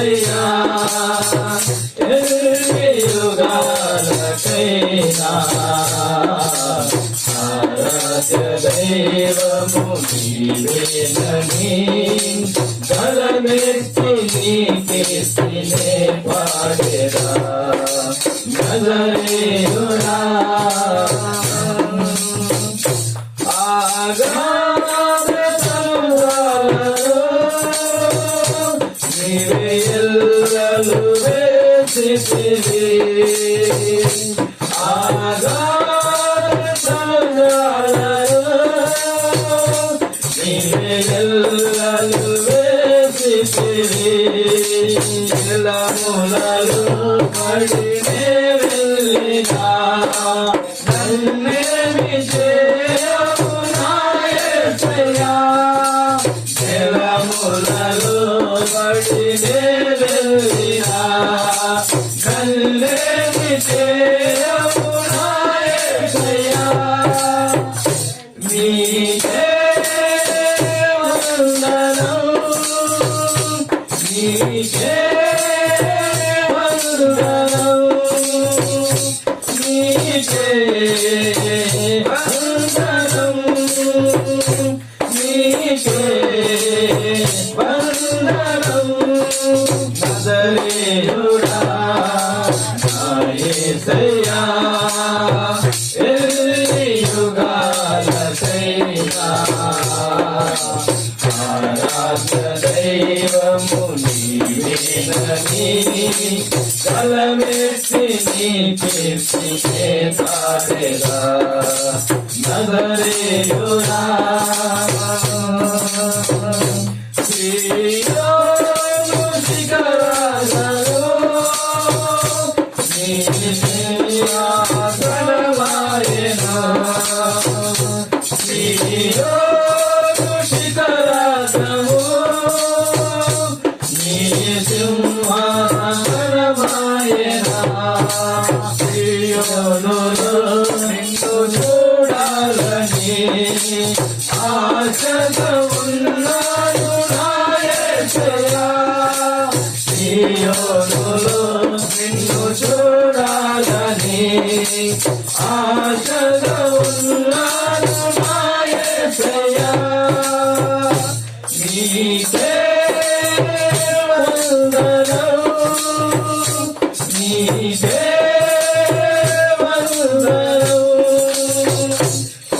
యేసయ్యా యుగాలకైనా ఆరాధ్య దైవము నీవేనని బలమెత్తి నీ కీర్తినే పాడెరా నజరేయుడా నీవే ఎల్లలు వేసితివి నీవే ఎల్లలు వేసితివి నిలములలో పడినే వెళ్ళినా నన్నేమి చేయవు నా యేసయ్యా నిలములలో పడినే వెళ్ళినా నన్నేమి చేయవు నా యేసయ్యా నీకే వందనం నీకే వందనం నీకే వందనం నీకే వందనం నజరేయుడా నా యేసయ్యా యుగాలకైనా ఆరాధ్య దైవము నీవేనని బలమెత్తి నీ కీర్తినే పాడెరా నజరేయుడా సీయోను శిఖరాలలో నీ ఆసనమాయెను సీయోను శిఖరాలలో నీ సింహాసనమాయెను సీయోనులో నిన్ను చూడాలని ఆశతో ఉన్నాను నా యేసయ్యా సీయోనులో నిన్ను చూడాలని ఆశతో ఉన్నాను నా యేసయ్యా నీకే వందనం నీకే వందనం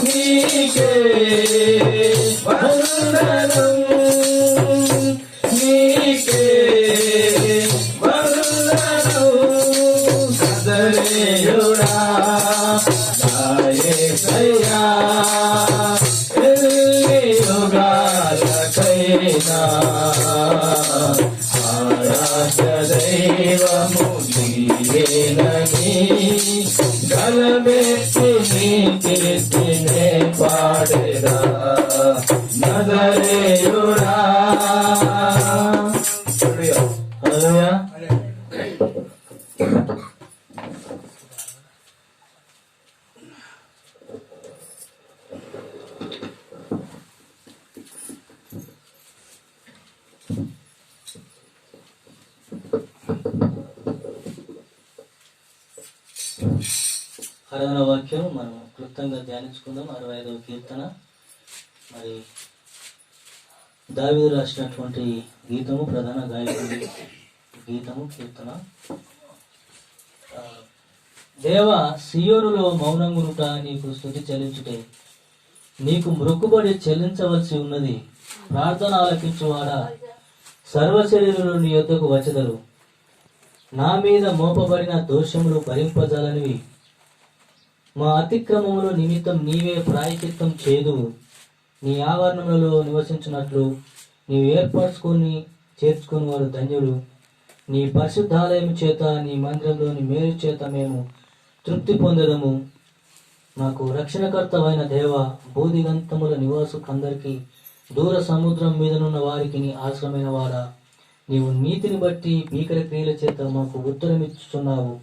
నీకే వందనం నీకే వందనం నజరేయుడా నా యేసయ్యా యుగాలకైనా ఆరాధ్య దైవము నీవేనని బలమెత్తి నీ కీర్తినే పాడెరా నజరేయుడా హల్లెలూయా ఆరాధన వాక్యం మనం క్లుప్తంగా ధ్యానించుకుందాం. 65వ కీర్తన. మరి దావీదు రాసినటువంటి గీతము, ప్రధాన గాయకుడి గీతము, కీర్తన. దేవ, సియోనులో మౌనంగునుట నీకు స్తుతి చెల్లించుటే, నీకు మృక్కుబడి చెల్లించవలసి ఉన్నది. ప్రార్థన ఆలకించువాడా, సర్వశరీరులు నీ యొద్దకు వచ్చెదరు. నా మీద మోపబడిన దోషములు భరింపజాలనివి. మా అతిక్రమముల నిమిత్తం నీవే ప్రాయశ్చిత్తం చేదువు. నీ ఆవరణములలో నివసించినట్లు నీవు చేర్చుకుని వారు ధన్యులు. నీ పరిశుద్ధాలయం చేత, నీ మందిరంలోని మేలు చేత మేము తృప్తి పొందదము. నాకు రక్షణకర్తవైన దేవ, బోధిగంతముల నివాసుకందరికీ, దూర సముద్రం మీదనున్న వారికి నీ ఆశ్రమైన వాడా, నీవు నీతిని బట్టి భీకర క్రియల చేత మాకు ఉత్తరమిచ్చుచున్నావు.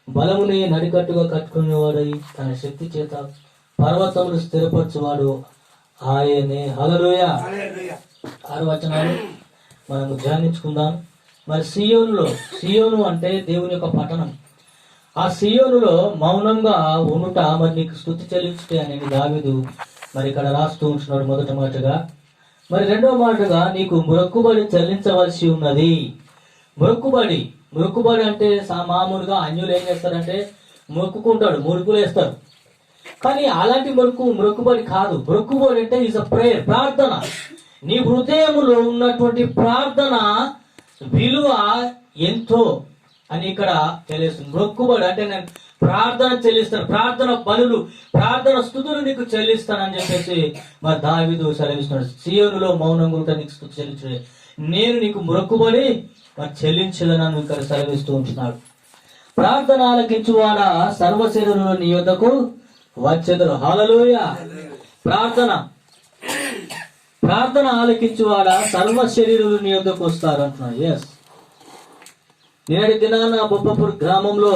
బలమునే నడికట్టుగా కట్టుకునేవాడై తన శక్తి చేత పర్వతములు స్థిరపరచువాడు ఆయనే. హల్లెలూయా. 6 వచనాలు మనము ధ్యానించుకుందాం. మరి సియోను అంటే దేవుని యొక్క పట్టణం. ఆ సియోనులో మౌనంగా ఉండుట మరి నీకు స్తుతి చెల్లించుటే అనేది దావీదు మరి ఇక్కడ రాస్తూ ఉంటున్నాడు మొదటి మాటగా. మరి రెండవ మాటగా నీకు మొక్కుబడి చెల్లించవలసి ఉన్నది. మొక్కుబడి అంటే మామూలుగా అన్యులు ఏం చేస్తారంటే మొక్కుకుంటాడు, మురుకులు వేస్తారు. కానీ అలాంటి మొక్కుబడి కాదు. మొక్కుబడి అంటే ఈజ్ అ ప్రేయర్, ప్రార్థన. నీ హృదయంలో ఉన్నటువంటి ప్రార్థన విలువ ఎంతో అని ఇక్కడ తెలుస్తుంది. మొక్కుబడి అంటే నేను ప్రార్థన చెల్లిస్తాను, ప్రార్థన బలులు, ప్రార్థన స్తుతులు నీకు చెల్లిస్తానని చెప్పేసి మరి దావీదు సెలవిస్తున్నాడు. సియోనులో మౌనంగా ఉంటే నీకు స్తుతి చెల్లించే, నేను నీకు మొక్కుబడి మరి చెల్లించదనని ఇక్కడ సెలవిస్తూ ఉంటున్నాడు. ప్రార్థన ఆలకించువాడా సర్వశరీరులు నీ యొద్దకు వచ్చెదరు. హల్లెలూయా. ప్రార్థన ఆలకించువాడా సర్వ శరీరులు నీ యొద్దకు వస్తారు అంటున్నాడు. ఎస్, నేటి దినాన బొప్పపూర్ గ్రామంలో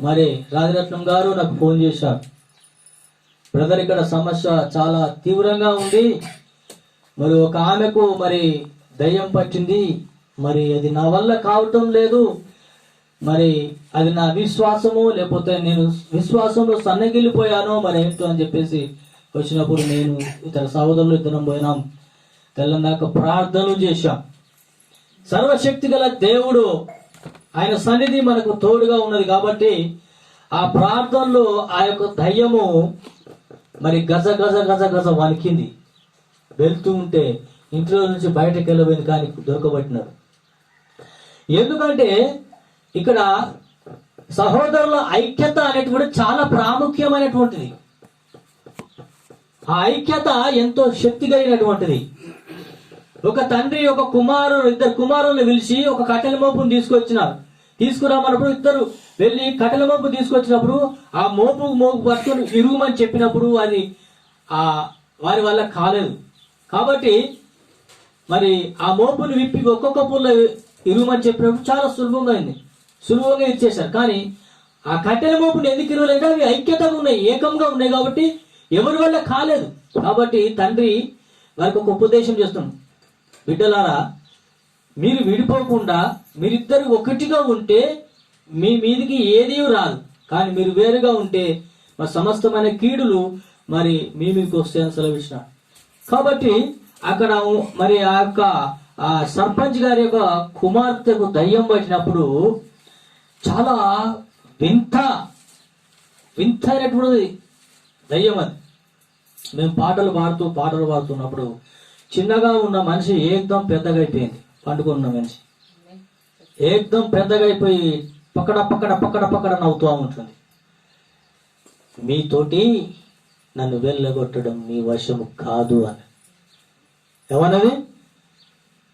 మరి రాజరత్నం గారు నాకు ఫోన్ చేశారు. బ్రదర్, ఇక్కడ సమస్య చాలా తీవ్రంగా ఉంది. మరి ఒక ఆమెకు మరి దయ్యం పట్టింది. మరి అది నా వల్ల కావటం లేదు. మరి అది నా విశ్వాసము, లేకపోతే నేను విశ్వాసంలో సన్నగిల్లిపోయానో మరి ఏంటో అని చెప్పేసి వచ్చినప్పుడు నేను ఇతర సహోదరులు ఇద్దరం పోయినాం. తెల్లందాక ప్రార్థనలు చేశాం. సర్వశక్తి గల దేవుడు ఆయన సన్నిధి మనకు తోడుగా ఉన్నది కాబట్టి ఆ ప్రార్థనలో ఆ యొక్క దయ్యము మరి గజ గజ గజ గజ వణికింది. వెళ్తూ ఉంటే ఇంట్లో నుంచి బయటకు వెళ్ళబోయింది, కానీ దొరకబట్టినారు. ఎందుకంటే ఇక్కడ సహోదరుల ఐక్యత అనేటువంటి చాలా ప్రాముఖ్యమైనటువంటిది. ఆ ఐక్యత ఎంతో శక్తి కలిగినటువంటిది. ఒక తండ్రి ఒక ఇద్దరు కుమారులను పిలిచి ఒక కట్టెల మోపును తీసుకురామన్నప్పుడు ఇద్దరు వెళ్ళి కట్టెల మోపు తీసుకొచ్చినప్పుడు ఆ మోపు పట్టుకొని ఇరుగుమని చెప్పినప్పుడు అది వారి వల్ల కాలేదు. కాబట్టి మరి ఆ మోపును విప్పి ఒక్కొక్క పుల్ల ఇరుగుమని చెప్పినప్పుడు చాలా సులభంగా ఇచ్చేశారు. కానీ ఆ కట్టెల మోపుని ఎందుకు ఇరవలేదంటే అవి ఐక్యతగా ఉన్నాయి, ఏకంగా ఉన్నాయి కాబట్టి ఎవరి వల్ల కాలేదు. కాబట్టి తండ్రి వారికి ఒక ఉపదేశం చేస్తున్నాం. బిడ్డలారా, మీరు విడిపోకుండా మీరిద్దరు ఒకటిగా ఉంటే మీ మీదికి ఏదీ రాదు. కానీ మీరు వేరుగా ఉంటే మరి సమస్తమైన కీడులు మరి మీ మీకు వస్తాయని సెలవిచ్చినాడు. కాబట్టి అక్కడ మరి ఆ యొక్క సర్పంచ్ గారి యొక్క కుమార్తెకు దయ్యం పట్టినప్పుడు చాలా వింతైనటువంటి దయ్యం అది. మేము పాటలు పాడుతున్నప్పుడు చిన్నగా ఉన్న మనిషి ఏకదం పెద్దగా అయిపోయింది. పండుకున్న మనిషి ఏకదం పెద్దగా అయిపోయి పక్కడ నవ్వుతూ ఉంటుంది. మీతోటి నన్ను వెళ్ళగొట్టడం నీ వశము కాదు అని. ఏమన్నది?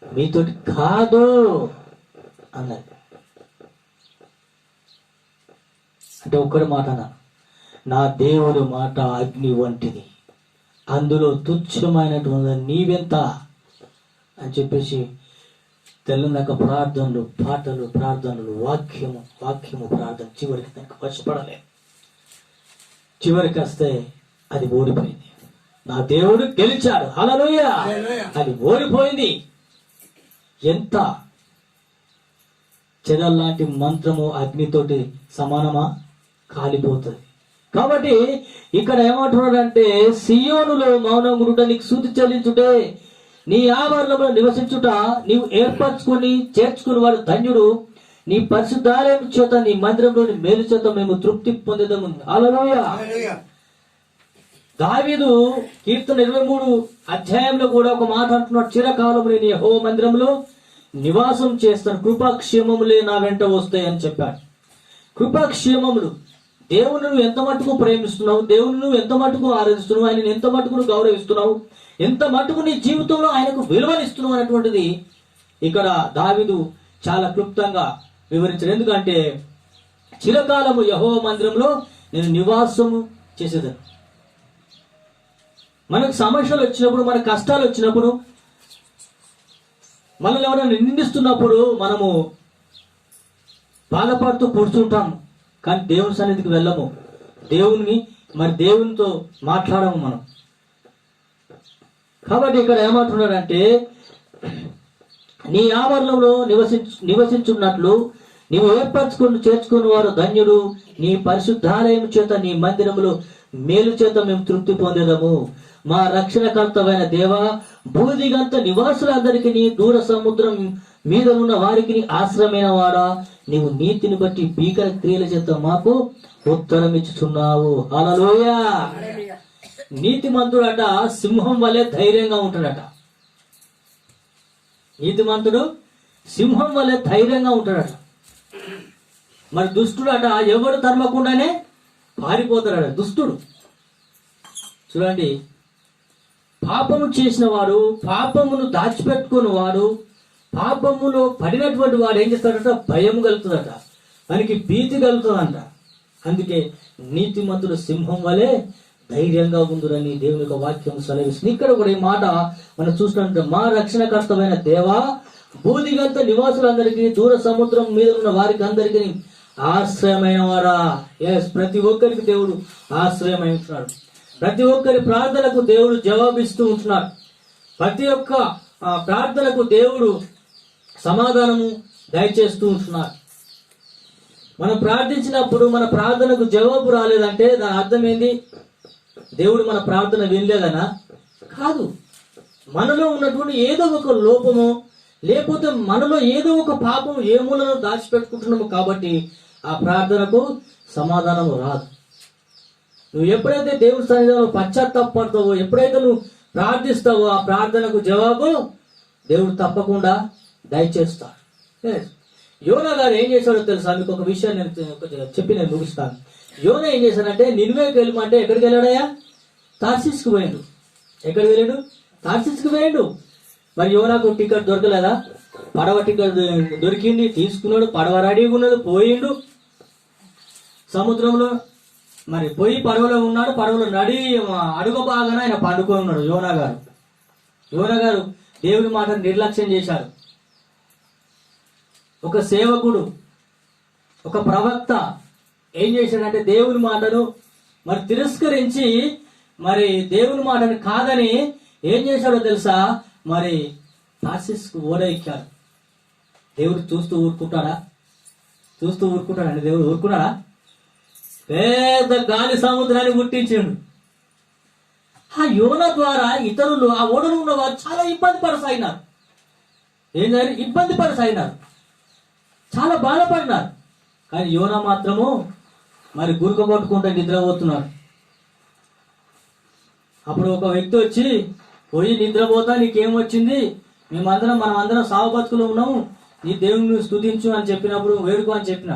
మీతోటి కాదు అన్నది. అంటే ఒక్కడి మాట నా దేవుడి మాట అగ్ని వంటిది, అందులో తుచ్చమైనటువంటి నీవెంత అని చెప్పేసి తెల్లందాక ప్రార్థనలు, పాటలు, ప్రార్థనలు, వాక్యము ప్రార్థన చివరికి దానికి వశపడలే. చివరికి వస్తే అది ఓడిపోయింది. నా దేవుడు గెలిచాడు. హల్లెలూయా. అది ఓడిపోయింది. ఎంత చెదల్లాంటి మంత్రము అగ్నితోటి సమానమా? కాలిపోతుంది. కాబట్టి ఇక్కడ ఏమంటున్నాడంటే సియోనులో మౌనం గురుట నీకు స్తుతి చెల్లించుటే, నీ ఆవరణంలో నివసించుట నీవు ఏర్పరచుకుని చేర్చుకుని వాడు ధన్యుడు. నీ పరిశుద్ధాలయం చేత నీ మందిరంలోని మేలు చేత మేము తృప్తి పొందేదము. హల్లెలూయా. దావీదు కీర్తన 23 అధ్యాయంలో కూడా ఒక మాట అంటున్నాడు. చిరకాలము నేను యెహోవా మందిరంలో నివాసం చేస్తాను, కృపాక్షేమములే నా వెంట వస్తాయి అని చెప్పాడు. కృపాక్షేమములు, దేవుని నువ్వు ఎంత మటుకు ప్రేమిస్తున్నావు, దేవుని నువ్వు ఎంత మటుకు ఆరాధిస్తున్నావు, ఆయనను ఎంత మటుకు గౌరవిస్తున్నావు, ఎంత మటుకు నీ జీవితంలో ఆయనకు విలువనిస్తున్నావు అనేటువంటిది ఇక్కడ దావీదు చాలా క్లుప్తంగా వివరించాడు. ఎందుకంటే చిరకాలము యెహోవా మందిరంలో నేను నివాసము చేసేదాన్ని. మనకు సమస్యలు వచ్చినప్పుడు, మన కష్టాలు వచ్చినప్పుడు, మనల్ని ఎవరైనా నిందిస్తున్నప్పుడు మనము బాధపడుతూ కూర్చుంటాము. కానీ దేవుని సన్నిధికి వెళ్ళము, దేవునితో మాట్లాడము మనం. కాబట్టి ఇక్కడ ఏమంటున్నాడంటే నీ ఆవరణంలో నివసించున్నట్లు నీవు చేర్చుకుని వారు ధన్యుడు. నీ పరిశుద్ధాలయం చేత నీ మందిరములు మేలు చేత మేము తృప్తి పొందేదము. మా రక్షణకర్తమైన దేవా, భూదిగంత నివాసులందరికీ నీ దూర సముద్రం మీద ఉన్న వారికి ఆశ్రమైన వాడా, నీవు నీతిని బట్టి భీకర క్రియల చేత మాకు ఉత్తరం ఇచ్చుచున్నావు. హల్లెలూయా. నీతిమంతుడట సింహం వలె ధైర్యంగా ఉంటాడట. నీతిమంతుడు సింహం వలె ధైర్యంగా ఉంటాడట. మరి దుష్టుడట ఎవడు తరమకుండానే పారిపోతాడట. దుష్టుడు చూడండి, పాపము చేసిన వాడు, పాపమును దాచిపెట్టుకుని వాడు, పాపములో పడినటువంటి వాడు ఏం చేస్తాడట? భయం కలుగుతుందట, మనకి భీతి కలుగుతుందంట. అందుకే నీతిమంతుడు సింహం వలె ధైర్యంగా ఉందిరని దేవుని యొక్క వాక్యం సెలవిస్తుంది. ఇక్కడ కూడా ఈ మాట మనం చూసినట్టు, మా రక్షణకర్తమైన దేవా, భూదిగంత నివాసులందరికీ దూర సముద్రం మీద ఉన్న వారికి అందరికీ ఆశ్రయమైన వాడా. ఎస్, ప్రతి ఒక్కరికి దేవుడు ఆశ్రయమై ఉంటున్నాడు. ప్రతి ఒక్కరి ప్రార్థనకు దేవుడు జవాబిస్తూ ఉంటున్నాడు. ప్రతి ఒక్క ప్రార్థనకు దేవుడు సమాధానము దయచేస్తూ ఉంటున్నాడు. మనం ప్రార్థించినప్పుడు మన ప్రార్థనకు జవాబు రాలేదంటే దాని అర్థం ఏంది? దేవుడు మన ప్రార్థన వినలేదనా? కాదు. మనలో ఉన్నటువంటి ఏదో ఒక లోపము, లేకపోతే మనలో ఏదో ఒక పాపం ఏ మూలను దాచిపెట్టుకుంటున్నాము కాబట్టి ఆ ప్రార్థనకు సమాధానము రాదు. నువ్వు ఎప్పుడైతే దేవుడి సన్నిధిలో పశ్చాత్తాపడతావో, ఎప్పుడైతే నువ్వు ప్రార్థిస్తావో, ఆ ప్రార్థనకు జవాబు దేవుడు తప్పకుండా దయచేస్తాడు. యోనా గారు ఏం చేశాడో తెలుసా? మీకు ఒక విషయాన్ని చెప్పి నేను ముగిస్తాను. యోనా ఏం చేశాడంటే, నినివేకి వెళ్ళమంటే ఎక్కడికి వెళ్ళాడయ్యా? తార్షీష్కి పోయిండు. ఎక్కడికి వెళ్ళాడు? తార్షీష్కి పోయిండు. మరి యోనాకు టికెట్ దొరకలేదా? పడవ టికెట్ దొరికింది, తీసుకున్నాడు. పడవ రెడీగా ఉన్నది, పోయిండు సముద్రంలో. మరి పోయి పడవలో ఉన్నాడు. పడవలో అడుగు బాగానే ఆయన పండుకొని ఉన్నాడు యోనా గారు. యోనా గారు దేవుని మాటను నిర్లక్ష్యం చేశాడు. ఒక సేవకుడు, ఒక ప్రవక్త ఏం చేశాడంటే దేవుని మాటను మరి తిరస్కరించి, మరి దేవుని మాటను కాదని ఏం చేశాడో తెలుసా? మరి తార్షీష్కు ఓడ ఎక్కాడు. దేవుడు చూస్తూ ఊరుకుంటాడా? ఊరుకుంటాడండి దేవుడు? ఊరుకున్నాడా? పెద్ద గాలి సముద్రాన్ని గుర్తించాడు. ఆ యోనా ద్వారా ఇతరులు, ఆ ఓడలో ఉన్న వారు చాలా ఇబ్బంది పడసాగినారు. ఏం జరిగి ఇబ్బంది పడసాగినారు, చాలా బాధపడినారు. కానీ యోనా మాత్రము మరి గురుక కొట్టుకుంటే నిద్రపోతున్నాడు. అప్పుడు ఒక వ్యక్తి వచ్చి, పోయి నిద్రపోతా, నీకేమొచ్చింది? మనమందరం సావు బతుకులో ఉన్నాము, నీ దేవుని స్తుతించు అని చెప్పినప్పుడు వేడుకో అని చెప్పిన.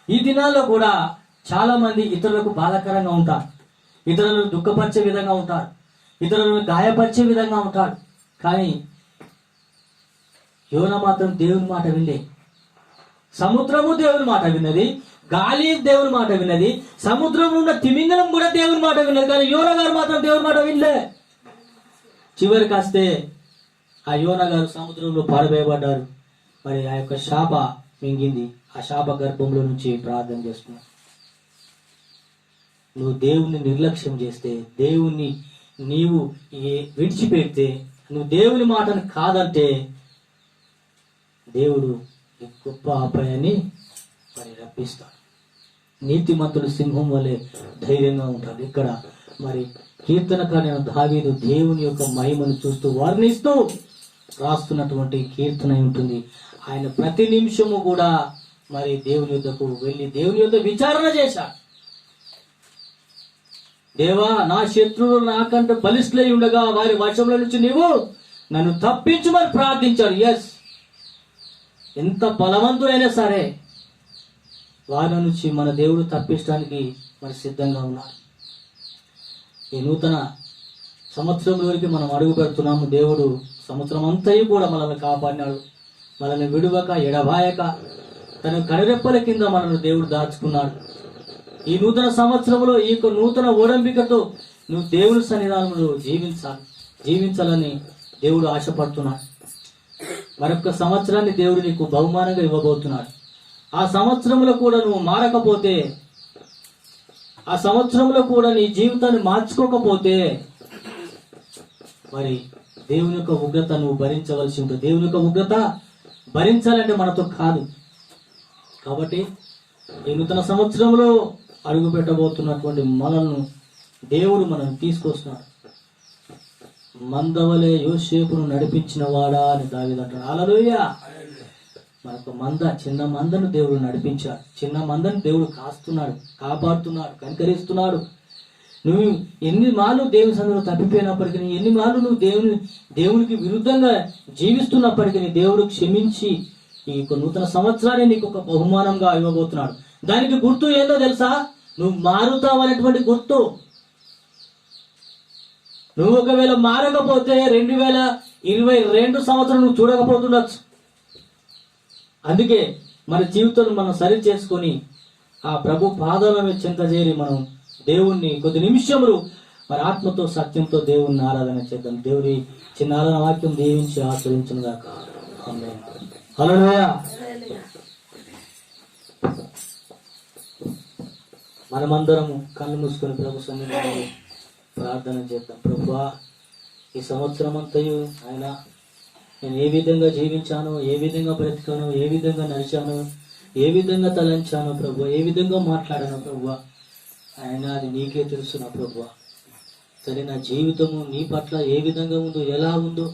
ఈ దినాల్లో కూడా చాలా మంది ఇతరులకు బాధాకరంగా ఉంటారు, ఇతరులను దుఃఖపరిచే విధంగా ఉంటారు, ఇతరులను గాయపరిచే విధంగా ఉంటారు. కానీ యోనా మాత్రం దేవుని మాట వినలే. సముద్రము దేవుని మాట విన్నది, గాలి దేవుని మాట విన్నది, సముద్రంలో ఉన్న తిమింగలం కూడా దేవుని మాట విన్నది. కానీ యోనా గారు మాత్రం దేవుని మాట వినలే. చివరికి వస్తే ఆ యోనా గారు సముద్రంలో పారవేయబడ్డారు. మరి ఆ యొక్క శాప మింగింది. ఆ శాప గర్భంలో నుంచి ప్రార్థన చేస్తున్నావు. నువ్వు దేవుణ్ణి నిర్లక్ష్యం చేస్తే, దేవుణ్ణి నీవు విడిచిపెడితే, నువ్వు దేవుని మాటను కాదంటే, దేవుడు గొప్ప అపాయాన్ని మరి రప్పిస్తాడు. నీతిమంతుడు సింహం వలె ధైర్యంగా ఉంటాడు. ఇక్కడ మరి కీర్తనకారైన దావీదు దేవుని యొక్క మహిమను చూస్తూ వర్ణిస్తూ రాస్తున్నటువంటి కీర్తన ఉంటుంది. ఆయన ప్రతి నిమిషము కూడా మరి దేవుని యుద్ధకు వెళ్ళి దేవుని యుద్ధ విచారణ చేశాడు. దేవా, నా శత్రువులు నాకంటే బలిష్ఠులై ఉండగా వారి వశంలో నుంచి నీవు నన్ను తప్పించమని ప్రార్థించాడు. ఎస్, ఎంత బలవంతుడైనా సరే వారి నుంచి మన దేవుడు తప్పించడానికి మరి సిద్ధంగా ఉన్నాడు. ఈ నూతన సంవత్సరంలోకి మనం అడుగు పెడుతున్నాము. దేవుడు సంవత్సరం అంతా కూడా మనల్ని కాపాడినాడు. మనల్ని విడువక ఎడబాయక తన కనురెప్పల కింద మనల్ని దేవుడు దాచుకున్నాడు. ఈ నూతన సంవత్సరంలో ఈ యొక్క నూతన ఓడంబికతో నువ్వు దేవుని సన్నిధానంలో జీవించాలని దేవుడు ఆశపడుతున్నాడు. మరొక సంవత్సరాన్ని దేవుడు నీకు బహుమానంగా ఇవ్వబోతున్నాడు. ఆ సంవత్సరంలో కూడా నువ్వు మారకపోతే, ఆ సంవత్సరంలో కూడా నీ జీవితాన్ని మార్చుకోకపోతే, మరి దేవుని యొక్క ఉగ్రత నువ్వు భరించవలసి ఉంటుంది. దేవుని యొక్క ఉగ్రత భరించాలంటే మనతో కాదు. కాబట్టి ఈ నూతన సంవత్సరంలో అడుగు పెట్టబోతున్నటువంటి మనల్ని దేవుడు మనం తీసుకొస్తున్నాడు. మందవలే యోసేపును నడిపించిన వాడా అని దావీదు అంటాడు. హల్లెలూయా. మనకు చిన్న మందను దేవుడు నడిపించాడు. చిన్న మందను దేవుడు కాస్తున్నాడు, కాపాడుతున్నాడు, కనికరిస్తున్నాడు. నువ్వు ఎన్ని మార్లు దేవుని సన్నిధిలో తప్పిపోయినప్పటికీ, ఎన్ని మార్లు నువ్వు దేవునికి విరుద్ధంగా జీవిస్తున్నప్పటికీ దేవుడు క్షమించి ఈ నూతన సంవత్సరాన్ని నీకు ఒక బహుమానంగా ఇవ్వబోతున్నాడు. దానికి గుర్తు ఏందో తెలుసా? నువ్వు మారుతావు అనేటువంటి గుర్తు. నువ్వు ఒకవేళ మారకపోతే 2022 సంవత్సరం నువ్వు చూడకపోతుండొచ్చు. అందుకే మన జీవితాన్ని మనం సరి చేసుకొని ఆ ప్రభు పాదాల మీద చెంత చేరి మనం దేవుణ్ణి కొద్ది నిమిషములు మరి ఆత్మతో సత్యంతో దేవుణ్ణి ఆరాధన చేద్దాం. దేవుడి చిన్న ఆరాధన వాక్యం దీవించి ఆచరించును గాక. ఆమేన్. హల్లెలూయా. మనమందరము కళ్ళు మూసుకొని ప్రభు సన్నిధిలో ప్రార్థన చేద్దాం. ప్రభువా, ఈ సంవత్సరం అంతయు ఆయన నేను ఏ విధంగా జీవించాను, ఏ విధంగా బ్రతికాను, ఏ విధంగా నడిచాను, ఏ విధంగా తలంచాను ప్రభు, ఏ విధంగా మాట్లాడాను ప్రభు, ఆయన అది నీకే తెలుసు నా ప్రభు. సరే, నా జీవితము నీ పట్ల ఏ విధంగా ఉందో, ఎలా ఉందో,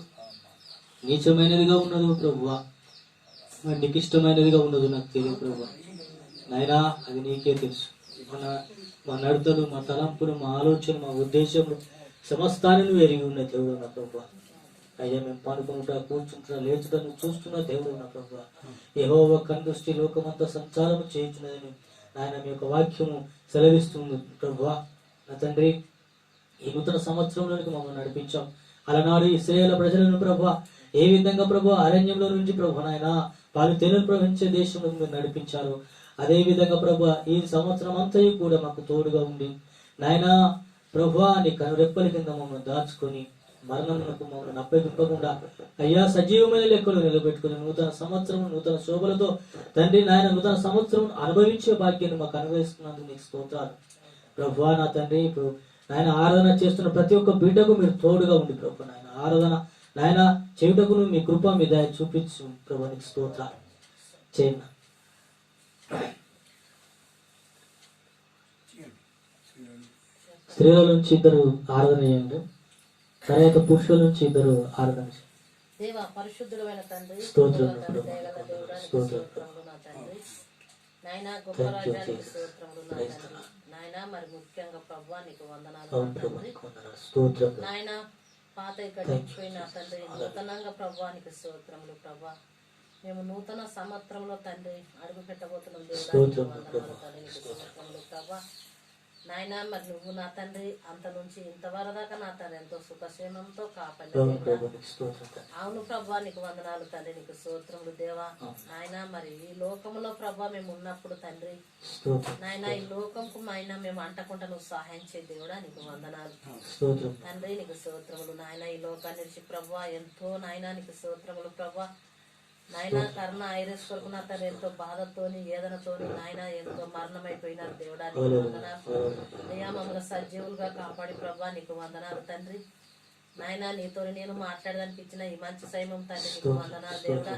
నీచమైనదిగా ఉన్నదో ప్రభు, నీకు ఇష్టమైనదిగా ఉన్నదో నాకు తెలియదు ప్రభు. నాయనా, అది నీకే తెలుసు. మా నడతలు, మా తలంపులు, మా ఆలోచన, మా ఉద్దేశములు సమస్తాన్ని నువ్వు ఎరిగి ఉన్న దేవుడు నా ప్రభు. అయ్యా, మేము పనుకుంటా, కూర్చుంటా, లేచుటా నువ్వు చూస్తున్న దేవుడు నా ప్రభు. యెహోవా కనుదృష్టి లోకమంతా సంచారము చేయించున్నదని ఆయన మీ యొక్క వాక్యము సెలవిస్తుంది ప్రభు. నా తండ్రి, ఈ నూతన సంవత్సరంలోనికి మమ్మల్ని నడిపించాం. అలనాడు ఇశ్రాయేలు ప్రజలను ప్రభు ఏ విధంగా ప్రభు అరణ్యంలో నుంచి ప్రభు నాయన వాళ్ళు తేనెలు ప్రవహించే దేశంలో మీరు నడిపించారు. అదే విధంగా ప్రభు ఈ సంవత్సరం అంతా కూడా మాకు తోడుగా ఉండి నాయన ప్రభు నీ కనురెప్పల కింద మమ్మల్ని దాచుకొని మరణమునకు మమ్మల్ని అప్పగింపకుండా అయ్యా సజీవమైన లెక్కలు నిలబెట్టుకుని నూతన సంవత్సరం నూతన శోభలతో తండ్రి నాయన నూతన సంవత్సరం అనుభవించే భాగ్యాన్ని మాకు అనుభవిస్తున్నందుకు నీకు స్తోత్రాలు ప్రభు. నా తండ్రి, ఇప్పుడు నాయన ఆరాధన చేస్తున్న ప్రతి ఒక్క బిడ్డకు మీరు తోడుగా ఉండి ప్రభు నాయన ఆరాధన నాయన చేయుటకును మీ కృప మీ దయ చూపించు ప్రభు. నీకు స్తోత్రాలు చేయండి. స్త్రీల నుంచి ఇద్దరు ఆరాధన చేయండి, తర్వాత పురుషుల నుంచి ఇద్దరు ఆరాధన చేయండి. దేవా, పరిశుద్ధుడైన తండ్రి, స్తోత్రం దయగల దేవుడానికి స్తోత్రములు నా తండ్రి. నాయనా, గొప్ప రాజ్యానికి స్తోత్రములు నా తండ్రి. నాయనా, మరి ముఖ్యంగా ప్రభువా నీకు వందనాలు తండ్రి. నాయనా, పాత గడిచిపోయిన తండ్రి, నూతనంగా ప్రభువానికి స్తోత్రములు ప్రభా. మేము నూతన సంవత్సరంలో తండ్రి అడుగు పెట్టబోతున్నాం దేవుడానికి వందనాలు తండ్రి, నీకు స్తోత్రములు ప్రభా. నాయనా, మరి నువ్వు నా తండ్రి అంత నుంచి ఇంతవరదాకా నా తండ్రి ఎంతో సుఖక్షేమంతో కాపాడు. అవును ప్రభా, నీకు వందనాలు తండ్రి, నీకు స్తోత్రములు దేవా. నాయన, మరి ఈ లోకంలో ప్రభా మేము ఉన్నప్పుడు తండ్రి నాయన ఈ లోకంకు అయినా మేము అంటకుండా నువ్వు సహాయం చేయ దేవుడా, నీకు వందనాలు తండ్రి, నీకు స్తోత్రములు. నాయన, ఈ లోకాన్ని నుంచి ప్రభా ఎంతో నాయన నీకు స్తోత్రములు ప్రభా. నాయన, కరుణ ఐరస్ కొరకు నా తను ఎంతో బాధతోని వేదనతోని నాయన ఎంతో మరణమైపోయినారు దేవుడా, నీకు వందనాలు అయ్యా. మమ్మల్ని సజీవులుగా కాపాడి ప్రభా నీకు వందనాలు తండ్రి. నాయన, నీతో నేను మాట్లాడడానికి ఇచ్చిన ఈ మంచి సమయం తండ్రి నీకు వందనాలు దేవుడా.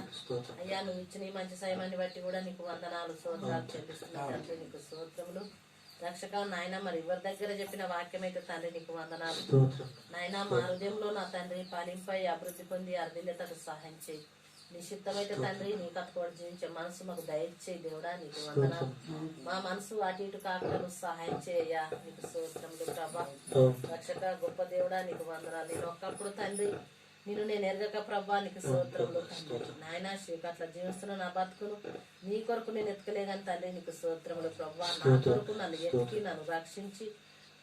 అయ్యా, నువ్వు ఇచ్చిన ఈ మంచి సమయాన్ని బట్టి కూడా నీకు వందనాలు స్తోత్రాలు చెల్లిస్తున్నా తండ్రి, నీకు స్తోత్రములు రక్షక. నాయన, మరి ఎవరి దగ్గర చెప్పిన వాక్యం అయితే తండ్రి నీకు వందనాలు నాయన. మా హృదయంలో నా తండ్రి ఫలింపై అభివృద్ధి పొంది అర్ధిల్యతకు సహాయం చేయి. నిశ్చితమైతే తండ్రి నీ కట్టుకోడు జీవించే మనసు మాకు దయచేయి దేవుడా, నీకు వందనాలు. మా మనసు అటు ఇటు కాకుండా నువ్వు సహాయం చేయా, నీకు స్తోత్రములు ప్రభా. రక్షక, గొప్ప దేవుడా, నీకు వందనాలు. నేను ఒకప్పుడు తండ్రి నేను ఎరగక ప్రభా నీకు స్తోత్రములు తండ్రి. నాయన, అట్లా జీవిస్తున్న నా బతుకును నీ కొరకు నేను ఎత్తుకలేగాని తండ్రి నీకు స్తోత్రములు ప్రభా. నా కొరకు నన్ను ఎత్తికి నన్ను రక్షించి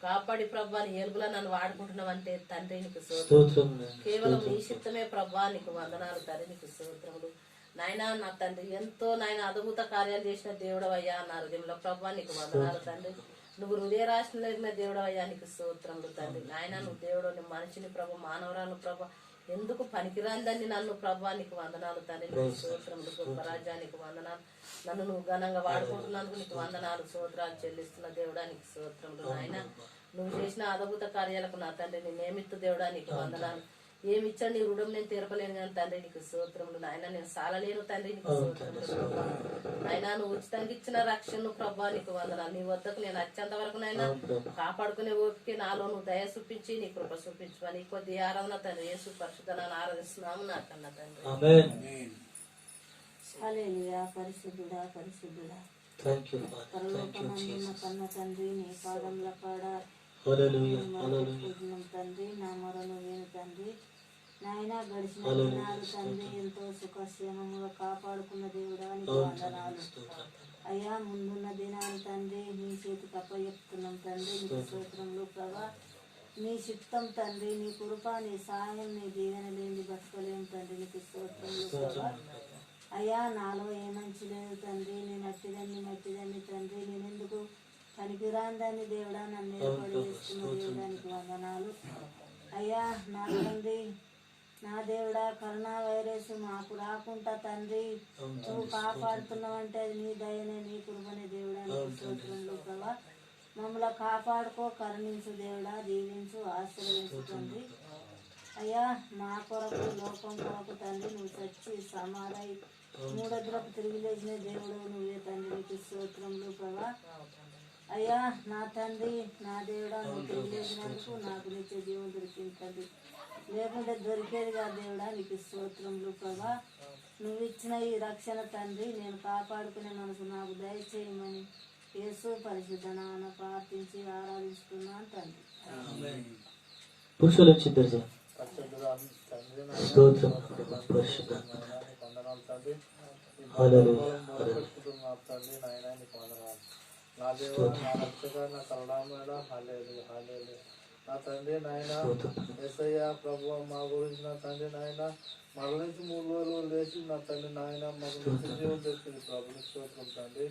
కాపాడి ప్రభా నీ ఏలుగులా నన్ను వాడుకుంటున్నావంటే తండ్రి నీకు స్తోత్రం. కేవలం నీ చిత్తమే ప్రభా, నీకు వందనాలు తండ్రి, నీకు స్తోత్రములు నాయన. నా తండ్రి ఎంతో నాయన అద్భుత కార్యాలు చేసిన దేవుడవయ్యా నా హృదయంలో ప్రభా, నీకు వందనాలు తండ్రి. నువ్వు హృదయ రాసిన దేవుడవయ్యా, నీకు స్తోత్రములు తండ్రి. నాయన, నువ్వు దేవుడు, నీ మనిషిని ప్రభు, మానవరాలు ప్రభా, ఎందుకు పనికిరాందని నన్ను ప్రభా నీకు వందనాలు తండ్రి, నీకు స్తోత్రములు. గొప్ప రాజ్యానికి వందనాలు. నన్ను నువ్వు ఘనంగా వాడుకుంటున్నందుకు నీకు వందనాలు స్తోత్రాలు చెల్లిస్తున్న దేవుడా, నీకు స్తోత్రములు నాయన. నువ్వు చేసిన అద్భుత కార్యాలకు నా తండ్రి నీ నియమిత్తు దేవుడా, నీకు వందనాలు. ఏమి ఇచ్చాడు నీ రుణం నేను తీర్పలేను కానీ తండ్రి నీకు స్తోత్రములు నాయన, నేను సాలలేను తండ్రి నీకు స్తోత్రములు ప్రభా. నాయన నువ్వు ఉచితంగా ఇచ్చిన రక్షణ ప్రభా నీకు వందనాలు. నీ వద్దకు నేను వచ్చేంత వరకు నాయన కాపాడుకునే ఓపిక నాలో నువ్వు దయ చూపించి నీ కృప చూపించమని కొద్ది ఆరాధన తండ్రి యేసు పరిశుద్ధనాన్ని ఆరాధిస్తున్నాము నాకన్నా తండ్రి. హల్లెలూయా. పరిశుద్ధుడా పరిశుద్ధుడా పరలోకమందున్న కన్న తండ్రి నీ పాదముల కాడ పూజనం తండ్రి, నా మొరను విను తండ్రి. నాయన గడిచిన దినాలు తండ్రి ఎంతో సుఖక్షేమముగా కాపాడుకున్న దేవుడా నీకు వందనాలు అయ్యా. ముందున్న దినాలు తండ్రి నీ చేతికి అప్పచెప్తున్నాం తండ్రి నీకు స్తోత్రములు ప్రభా. నీ చిత్తం తండ్రి, నీ కృప, నీ సహాయం, నీ దీవెన లేని బతకలేము తండ్రి నీకు స్తోత్రములు ప్రభా. అయ్యా నాలో ఏ మంచి లేదు తండ్రి, నేను మట్టిదాన్ని తండ్రి, నేను ఎందుకు పనికిరాందాన్ని దేవుడా నన్ను ఏర్పాటు చేసుకున్న దేవుడానికి వందనాలు అయ్యా. నా తండ్రి నా దేవుడా కరోనా వైరస్ మాకు రాకుండా తండ్రి నువ్వు కాపాడుతున్నావు అంటే అది నీ దయనే నీ కృపనే దేవుడానికి స్తోత్రంలో ప్రభా. మమ్మల్ని కాపాడుకో, కరుణించు దేవుడా, దీవించు, ఆశీర్వదించు తండ్రి. అయ్యా మా కొరకు లోకం కొరకు తండ్రి నువ్వు చచ్చి సమాధి మూడొద్దులకు తిరిగి లేచిన దేవుడు నువ్వే తండ్రి నీకు స్తోత్రములు ప్రభా. అయ్యా నా తండ్రి నా దేవుడా నువ్వు తిరిగి లేచినందుకు నాకు నిత్య జీవం దొరికింది తండ్రి, లేకుంటే దొరికేది కాదు దేవుడా నీకు స్తోత్రములు ప్రభా. నువ్వు ఇచ్చిన ఈ రక్షణ తండ్రి నేను కాపాడుకునే మనసు నాకు దయచేయమని యేసు పరిశుద్ధ నామమున ప్రార్థించి ఆరాధిస్తున్నాను తండ్రి. పురుషులు చిద్దరు స్తోత్రం పరిశుద్ధ తండ్రి హల్లెలూయా తండ్రి నాయన నీకు వందనాలు. నా దేవ నా రక్షగా నా కరుణామయుడ హల్లెలూయా హల్లెలూయా. నా తండ్రి నాయన యేసయ్య ప్రభువా మా గురించి నా తండ్రి నాయన మరల నుంచి 3 రోజులు లేచి నా తండ్రి నాయన మాకు నిత్య జీవం దొరికింది ప్రభుని స్తోత్రం తండ్రి.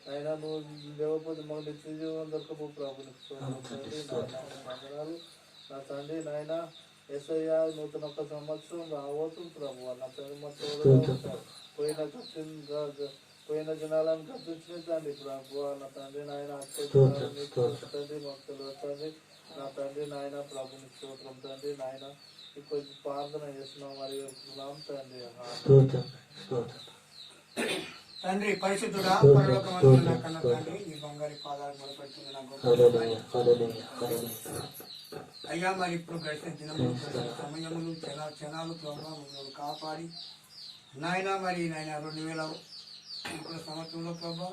నాయన నువ్వు లేకపోతే మాకు నిత్య జీవం దొరకపు ప్రభుని స్తోత్రం తండ్రి నాయన వందనాలు. నా తండ్రి నాయన యేసయ్య నూతన ఒక సంవత్సరం రాబోతుంది ప్రభు. నా తండ్రి మా తోడుగా పోయిన దినాలను కట్టించిన తండ్రి ప్రభు. నా తండ్రి నాయన తండ్రి మాకు తెలియదు నా తండ్రి నాయన ప్రభుని స్తోత్రం తండ్రి నాయన కొంచెం ప్రార్థన చేస్తున్నాం మరియు తండ్రి. తండ్రి పరిశుద్ధుడా పరలోకమందున్న కన్న తండ్రి నీ బంగారు పాదాలు మొదలుపెడుతుంది నా గొప్ప అయ్యా. మరి ఇప్పుడు గడిచిన దినములు సమయములు క్షణాలు ప్రభావం మమ్మల్ని కాపాడి నాయన మరి నాయన 2000 సంవత్సరంలో ప్రభావ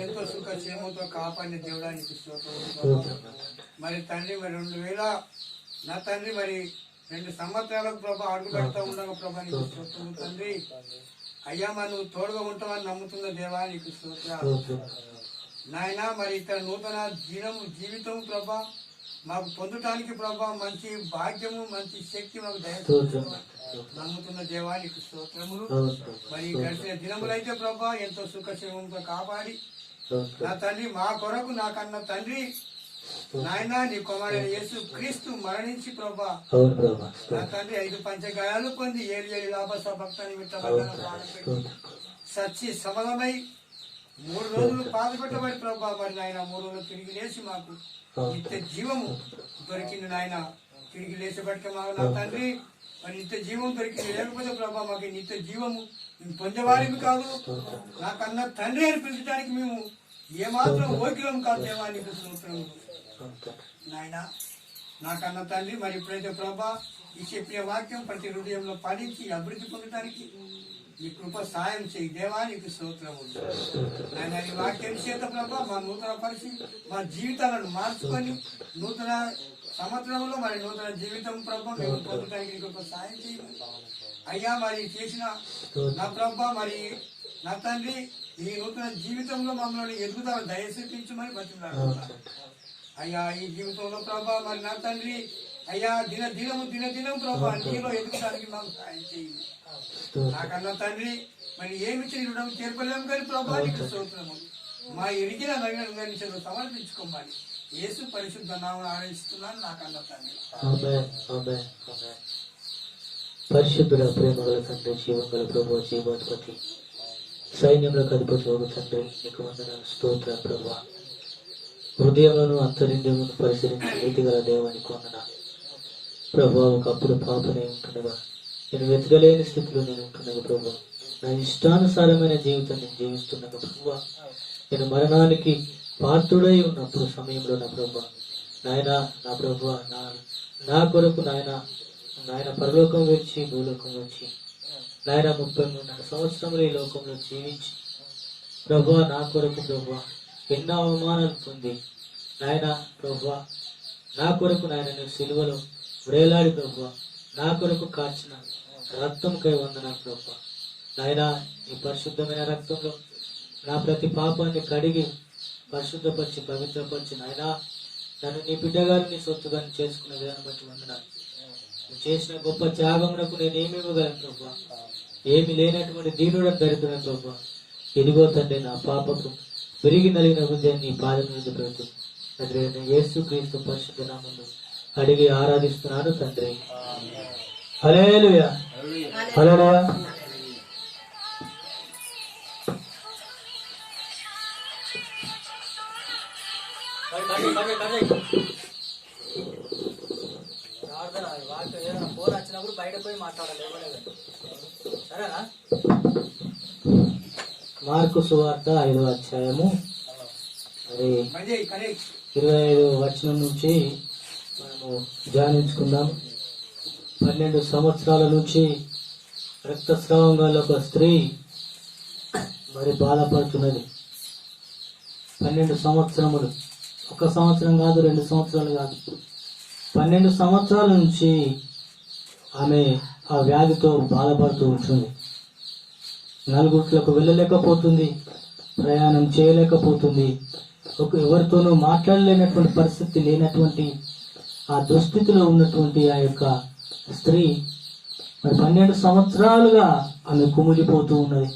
ఎంతో సుఖ క్షేమంతో కాపాడిన దేవుడానికి స్తోత్రం. మరి తండ్రి మరి 2000 నా తండ్రి మరి 2 సంవత్సరాలకు ప్రభా అడుగు పెడతా ఉండగా ప్రభా నీకు స్తోత్రం తండ్రి. అయ్యా మరి నువ్వు తోడుగా ఉంటావని నమ్ముతున్న దేవా నీకు స్తోత్రాలు నాయన. మరి ఇక్కడ నూతన జీవితం ప్రభా మాకు పొందటానికి ప్రభా మంచి భాగ్యము మంచి శక్తి మాకు దయచేస్తున్నావు నమ్ముతున్న దేవా నీకు స్తోత్రములు. మరి గడిచిన దినములైతే ప్రభా ఎంతో సుఖక్షేమంతో కాపాడి నా తండ్రి మా కొరకు నాకన్న తండ్రి నాయన నీ కుమారుడైన యేసు క్రీస్తు మరణించి ప్రభా నా తండ్రి 5 పంచగాయాలు పొంది 7 లాభస భక్తాన్ని సచ్చి సమలమై 3 రోజులు బాధపెట్టబడి ప్రభా మరి నాయన 3 రోజులు తిరిగి లేచి మాకు నిత్య జీవము దొరికింది నాయన. తిరిగి లేచబడితే మాకు నా తండ్రి మరి నిత్య జీవం దొరికింది. లేకపోతే ప్రభా మాకు నిత్య జీవము మేము పొందేవారివి కాదు, నాకన్నా తండ్రి అని పిలిచడానికి మేము ఏమాత్రం ఓకిలం కాదు దేవా నీకు స్తోత్రము నాయన. నాకన్నా తండ్రి మరి ఇప్పుడైతే ప్రభా ఈ చెప్పిన వాక్యం ప్రతి హృదయంలో పడించి అభివృద్ధి పొందడానికి నీ కృప సాయం చేయి దేవా నీకు స్తోత్రములు నాయన. ఈ వాక్యం చేత ప్రభా మా నూతన పరిస్థితి మా జీవితాలను మార్చుకొని నూతన సంవత్సరంలో మరి నూతన జీవితం ప్రభా మేము పొందడానికి నీ కృప సాయం చేయాలి అయ్యా. మరి చేసిన నా ప్రభా మరి నా తండ్రి ఈ నూతన జీవితంలో మమ్మల్ని ఎదుగుదల దయచేపించమని బతిమలాడుతున్నాను అయ్యా. ఈ జీవితంలో ప్రభా మరి నా తండ్రి అయ్యా దినదినం ప్రభా నీలో ఎదుగుతానికి మాకు సాయం చేయండి నాకన్నా తండ్రి. మరి ఏమి చేయడం చేర్పలేము కానీ ప్రభా నీకు స్తోత్రము. మా ఎరిగిన నవీన సమర్పించుకోమని యేసు పరిశుద్ధ నామమున ఆరాధిస్తున్నాను నాకన్నా తండ్రి. పరిశుద్ధుడ ప్రేమగల తండ్రి, జీవంగల ప్రభు, జీవాధిపతి, సైన్యములకు అధిపతి తండ్రి నీకు వందనాలు స్తోత్ర ప్రభా. హృదయములను అంతరింద్రియములను పరిశీలించి నీతి గల దేవానికి వందనాలు. ప్రభా ఒకప్పుడు పాపనే ఉంటుండగా నేను వెతకలేని స్థితిలో నేను ఉంటుండగా ప్రభా నా ఇష్టానుసారమైన జీవితం నేను జీవిస్తుండగా ప్రభా నేను మరణానికి పాత్రుడై ఉన్నప్పుడు సమయంలో నా ప్రభా నాయన నా ప్రభా నా కొరకు నాయన పరలోకం వచ్చి భూలోకం వచ్చి నాయన 33 సంవత్సరములు ఈ లోకంలో జీవించి ప్రభా నా కొరకు ప్రభా ఎన్నో అవమానాలు పొంది నాయన ప్రభా నా కొరకు నాయన నేను సిలువలో వ్రేలాడి ప్రభా నా కొరకు కాచిన రక్తంకై వందనాలు ప్రభా నాయన ఈ పరిశుద్ధమైన రక్తంలో నా ప్రతి పాపాన్ని కడిగి పరిశుద్ధపరిచి పవిత్రపరిచి నాయన నన్ను నీ బిడ్డగారు నీ సొత్తుగా చేసుకునే విధానం బట్టి వందనాలు. నువ్వు చేసిన గొప్ప త్యాగమునకు నేనేమి ఇవ్వగలను ప్రభా? ఏమి లేనటువంటి దీనుడని దరిద్రుడని ప్రభా. ఇదిగో తండ్రి నా పాపకు విరిగి నలిగిన హృదయాన్ని నీ పాదం మీద పెడుతూ తండ్రి యేసు క్రీస్తు పరిశుద్ధ నామములో అడిగి ఆరాధిస్తున్నాను తండ్రి. హల్లెలూయా హల్లెలూయా. ఫోన్ వచ్చినప్పుడు బయట పోయి మాట్లాడాలి. సరేనా? మార్కు సువార్త 5వ అధ్యాయము 25వ వచనం నుంచి మనము ధ్యానించుకుందాం. 12 సంవత్సరాల నుంచి రక్తస్రావం గల ఒక స్త్రీ మరి బాధపడుతున్నది. 12 సంవత్సరములు, 1 సంవత్సరం కాదు, 2 సంవత్సరాలు కాదు, 12 సంవత్సరాల నుంచి ఆమె ఆ వ్యాధితో బాధపడుతూ ఉంటుంది. నలుగుట్లకు వెళ్ళలేకపోతుంది, ప్రయాణం చేయలేకపోతుంది, ఎవరితోనూ మాట్లాడలేనటువంటి పరిస్థితి లేనటువంటి ఆ దుస్థితిలో ఉన్నటువంటి ఆ యొక్క స్త్రీ మరి 12 సంవత్సరాలుగా ఆమె కుమిలిపోతూ ఉన్నది.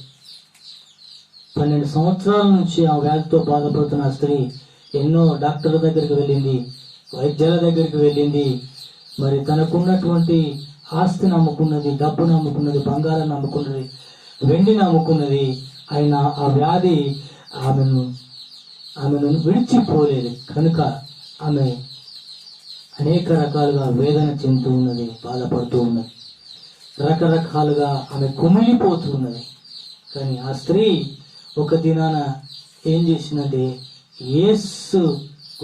12 సంవత్సరాల నుంచి ఆ వ్యాధితో బాధపడుతున్న ఆ స్త్రీ ఎన్నో డాక్టర్ల దగ్గరికి వెళ్ళింది, వైద్యుల దగ్గరికి వెళ్ళింది. మరి తనకున్నటువంటి ఆస్తిని అమ్ముకున్నది, డబ్బును అమ్ముకున్నది, బంగారాన్ని అమ్ముకున్నది, వెండిని అమ్ముకున్నది. అయినా ఆ వ్యాధి ఆమెను విడిచిపోలేదు కనుక ఆమె అనేక రకాలుగా వేదన చెందుతూ ఉన్నది, బాధపడుతూ ఉన్నది, రకరకాలుగా ఆమె కుమిలిపోతూ ఉన్నది. కానీ ఆ స్త్రీ ఒక దినాన ఏం చేసిందంటే యేసు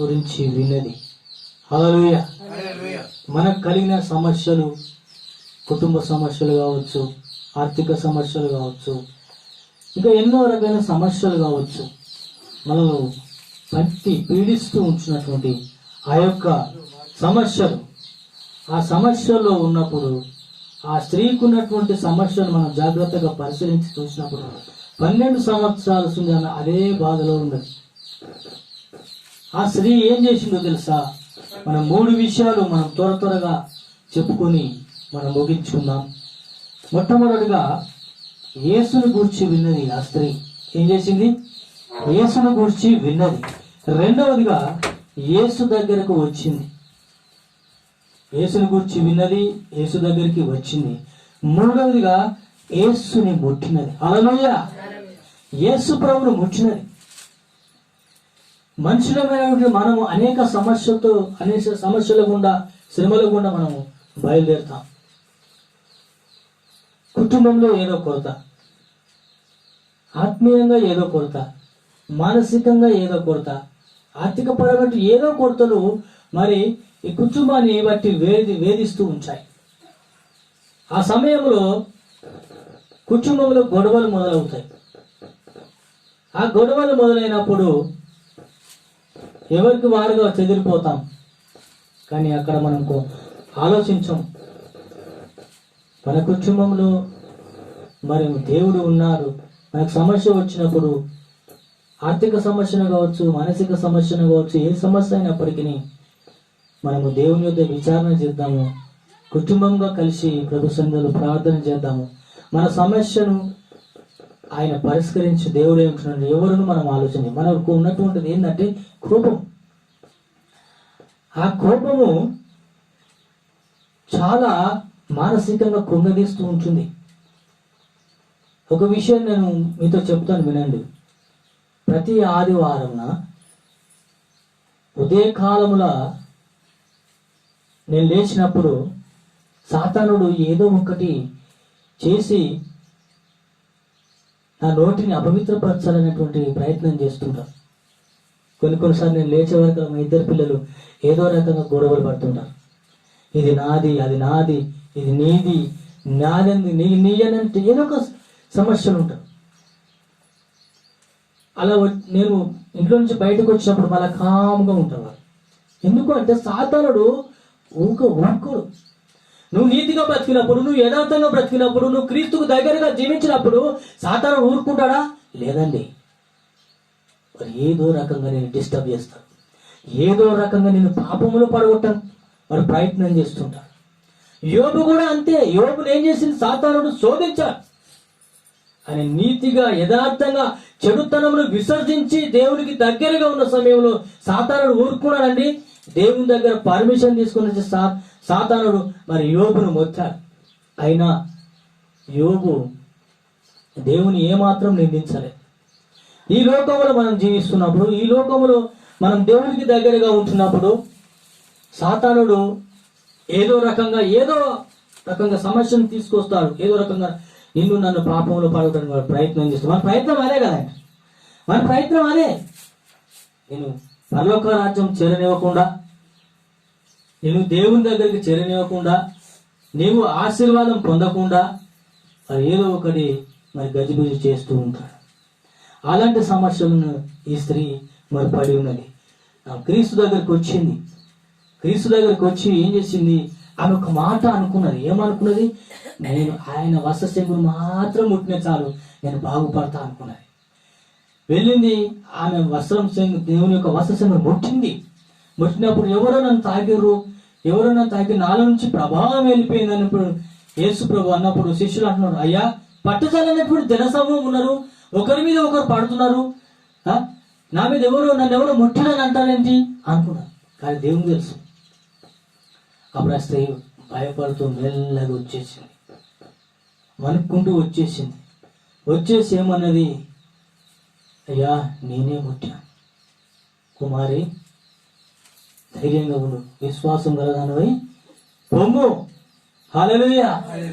గురించి విన్నది. హల్లెలూయా. మనకు కలిగిన సమస్యలు, కుటుంబ సమస్యలు కావచ్చు, ఆర్థిక సమస్యలు కావచ్చు, ఇంకా ఎన్నో రకాల సమస్యలు కావచ్చు, మనల్ని పట్టి పీడిస్తూ ఉంచినటువంటి ఆ యొక్క సమస్యలు, ఆ సమస్యల్లో ఉన్నప్పుడు ఆ స్త్రీకి ఉన్నటువంటి సమస్యను మనం జాగ్రత్తగా పరిశీలించి చూసినప్పుడు 12 సంవత్సరాల నుంచి అదే బాధలో ఉన్నది. ఆ స్త్రీ ఏం చేసిందో తెలుసా? మనం 3 విషయాలు మనం త్వరగా చెప్పుకొని మనం ముగించుకుందాం. మొట్టమొదటిగా యేసును గూర్చి విన్నది. ఆ స్త్రీ ఏం చేసింది? యేసును గూర్చి విన్నది. రెండవదిగా యేసు దగ్గరకు వచ్చింది. యేసును గూర్చి విన్నది, యేసు దగ్గరికి వచ్చింది. మూడవదిగా యేసుని ముట్టినది. హల్లెలూయా. యేసు ప్రభువును ముట్టినది. మనుషులమైన మనము అనేక సమస్యల గుండా, శ్రమల గుండా మనము బయలుదేరుతాం. కుటుంబంలో ఏదో కొరత, ఆత్మీయంగా ఏదో కొరత, మానసికంగా ఏదో కొరత, ఆర్థిక పరమైన ఏదో కొరతలు మరి ఈ కుటుంబాన్ని బట్టి వేధిస్తూ ఉంచాయి. ఆ సమయంలో కుటుంబంలో గొడవలు మొదలవుతాయి. ఆ గొడవలు మొదలైనప్పుడు ఎవరికి వారుగా చెదిరిపోతాం. కానీ అక్కడ మనం ఆలోచించం. మన కుటుంబంలో మరి దేవుడు ఉన్నారు. మనకు సమస్య వచ్చినప్పుడు, ఆర్థిక సమస్యను కావచ్చు, మానసిక సమస్యను కావచ్చు, ఏ సమస్య అయినప్పటికీ మనము దేవుని యొద్ద విచారణ చేద్దాము. కుటుంబంగా కలిసి ప్రభు సన్నిధిలో ప్రార్థన చేద్దాము. మన సమస్యను ఆయన పరిష్కరించి దేవుడు ఏమిటంటే ఎవరును మనం ఆలోచన. మనకు ఉన్నటువంటిది ఏంటంటే కోపం. ఆ కోపము చాలా మానసికంగా కృంగదీస్తూ ఉంటుంది. ఒక విషయం నేను మీతో చెప్తాను, వినండి. ప్రతి ఆదివారం ఉదయకాలముల నేను లేచినప్పుడు సాతానుడు ఏదో ఒకటి చేసి నా నోటిని అపవిత్రపరచాలనేటువంటి ప్రయత్నం చేస్తుంటారు. కొన్నిసార్లు నేను లేచే వరకు మా ఇద్దరు పిల్లలు ఏదో రకంగా గొడవలు పడుతుంటారు. ఇది నాది, అది నాది, ఇది నీది, నాది నీ అని ఏదో ఒక సమస్యలు ఉంటారు. అలా నేను ఇంట్లో నుంచి బయటకు వచ్చినప్పుడు మళ్ళీ కామ్గా ఉంటారు వాళ్ళు. ఎందుకు అంటే సాతానుడు ఊరుకోడు. నువ్వు నీతిగా బ్రతికినప్పుడు, నువ్వు యథార్థంగా బ్రతికినప్పుడు, నువ్వు క్రీస్తుకు దగ్గరగా జీవించినప్పుడు సాతానుడు ఊరుకుంటాడా? లేదండి. మరి ఏదో రకంగా నేను డిస్టర్బ్ చేస్తాను, ఏదో రకంగా నేను పాపములు పడగొట్టాను వాడు ప్రయత్నం చేస్తుంటాడు. యోబు కూడా అంతే. యోబుని ఏం చేసింది? సాతానుడు శోధించాడు. ఆయన నీతిగా యథార్థంగా చెడుతనమును విసర్జించి దేవునికి దగ్గరగా ఉన్న సమయంలో సాతానుడు ఊరుకున్నాడండి. దేవుని దగ్గర పర్మిషన్ తీసుకుని వచ్చి సాతానుడు మరి యోబును మొత్తాడు. అయినా యోబు దేవుని ఏమాత్రం నిందించలేదు. ఈ లోకంలో మనం జీవిస్తున్నప్పుడు, ఈ లోకంలో మనం దేవునికి దగ్గరగా ఉంటున్నప్పుడు సాతానుడు ఏదో రకంగా సమస్యను తీసుకొస్తాడు. ఏదో రకంగా నిన్ను నన్ను పాపంలో పడగొట్టడానికి వాడు ప్రయత్నం చేస్తాడు. మన ప్రయత్నం అదే కదండి, మన ప్రయత్నం అదే. నేను పరలోక రాజ్యం చేరనివ్వకుండా, నేను దేవుని దగ్గరికి చేరనివ్వకుండా, నీవు ఆశీర్వాదం పొందకుండా మరి ఏదో ఒకటి మరి గజిబిజి చేస్తూ ఉంటాడు. అలాంటి సమస్యలను ఈ స్త్రీ మరి పడి ఉన్నది. క్రీస్తు దగ్గరికి వచ్చింది. క్రీస్తు దగ్గరికి వచ్చి ఏం చేసింది? ఆమె ఒక మాట అనుకున్నది. ఏమనుకున్నది? నేను ఆయన వస్త్రశంగును మాత్రం ముట్టిన చాలు నేను బాగుపడతా అనుకున్నది. వెళ్ళింది, ఆమె దేవుని యొక్క వస్త్రశంగును ముట్టినప్పుడు ఎవరో నన్ను తాకి నాలో నుంచి ప్రభావం వెళ్ళిపోయింది అన్నప్పుడు యేసు ప్రభు అన్నప్పుడు శిష్యులు అంటున్నారు, అయ్యా పట్టుదలనేటువంటి జనసమూహం ఉన్నారు, ఒకరి మీద ఒకరు పడుతున్నారు, నా మీద నన్ను ఎవరో ముట్టినని అంటారేంటి అనుకున్నారు. కానీ దేవునికి తెలుసు. అప్పుడు ఆ స్త్రీ భయపడుతూ మెల్లగా వచ్చేసింది, వణుక్కుంటూ వచ్చేసి ఏమన్నది? అయ్యా నేనే ముట్టాను. కుమారి ధైర్యంగా ఉండు, విశ్వాసం గలదానివై పొమ్ము. హల్లెలూయా.